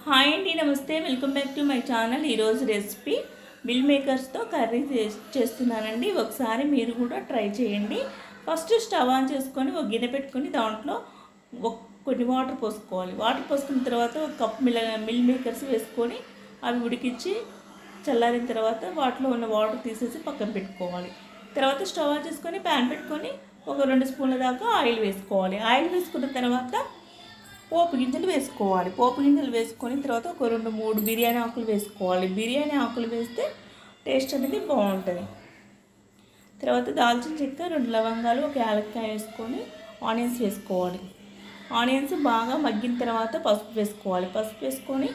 Hi అండి, నమస్తే. Welcome back to my channel. ఈరోజు రెసిపీ మిల్ మేకర్స్తో కర్రీ చేస్తున్నానండి. ఒకసారి మీరు కూడా ట్రై చేయండి. ఫస్ట్ స్టవ్ ఆన్ చేసుకొని ఒక గిన్నె పెట్టుకొని దాంట్లో కొన్ని వాటర్ పోసుకోవాలి. వాటర్ పోసుకున్న తర్వాత ఒక కప్ మిల్ మేకర్స్ వేసుకొని అవి ఉడికించి చల్లారిన తర్వాత వాటిలో ఉన్న వాటర్ తీసేసి పక్కన పెట్టుకోవాలి. తర్వాత స్టవ్ ఆన్ చేసుకొని ప్యాన్ పెట్టుకొని ఒక 2 స్పూన్ల దాకా ఆయిల్ వేసుకోవాలి. ఆయిల్ వేసుకున్న తర్వాత పోపు గింజలు వేసుకోవాలి. పోపు గింజలు వేసుకొని తర్వాత ఒక 2-3 బిర్యానీ ఆకులు వేసుకోవాలి. బిర్యానీ ఆకులు వేస్తే టేస్ట్ అనేది బాగుంటుంది. తర్వాత దాల్చిన చెక్క, 2 లవంగాలు, ఒక యాలక్కాయ వేసుకొని ఆనియన్స్ వేసుకోవాలి. ఆనియన్స్ బాగా మగ్గిన తర్వాత పసుపు వేసుకోవాలి. పసుపు వేసుకొని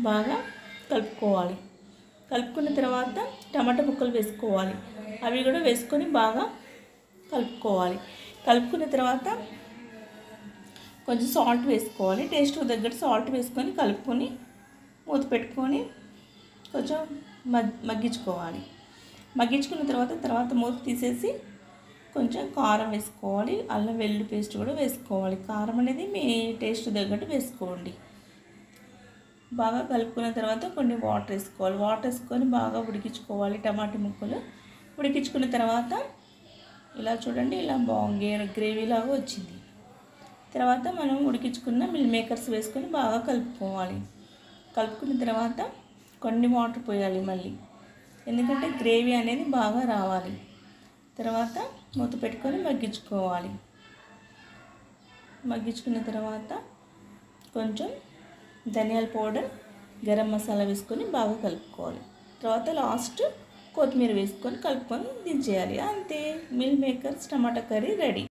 బాగా కలుపుకోవాలి. కలుపుకున్న తర్వాత టమాటా ముక్కలు వేసుకోవాలి. అవి కూడా వేసుకొని బాగా కలుపుకోవాలి. కలుపుకున్న తర్వాత కొంచెం సాల్ట్ వేసుకోవాలి. టేస్ట్కి తగ్గట్టు సాల్ట్ వేసుకొని కలుపుకొని మూత పెట్టుకొని కొంచెం మగ్గించుకోవాలి. మగ్గించుకున్న తర్వాత మూత తీసేసి కొంచెం కారం వేసుకోవాలి. అల్లం వెల్లుల్లి పేస్ట్ కూడా వేసుకోవాలి. కారం అనేది మీ టేస్ట్ తగ్గట్టు వేసుకోండి. బాగా కలుపుకున్న తర్వాత కొన్ని వాటర్ వేసుకోవాలి. వాటర్ వేసుకొని బాగా ఉడికించుకోవాలి. టమాటా ముక్కలు ఉడికించుకున్న తర్వాత ఇలా చూడండి, ఇలా గ్రేవీలాగా వచ్చింది. తర్వాత మనం ఉడికించుకున్న మిల్ మేకర్స్ వేసుకొని బాగా కలుపుకోవాలి. కలుపుకున్న తర్వాత కొన్ని వాటర్ పోయాలి మళ్ళీ, ఎందుకంటే గ్రేవీ అనేది బాగా రావాలి. తర్వాత మూత పెట్టుకొని మగ్గించుకోవాలి. మగ్గించుకున్న తర్వాత కొంచెం ధనియాల పౌడర్, గరం మసాలా వేసుకొని బాగా కలుపుకోవాలి. తర్వాత లాస్ట్ కొత్తిమీర వేసుకొని కలుపుకొని దించేయాలి. అంతే, మిల్ మేకర్స్ టమాటా కర్రీ రెడీ.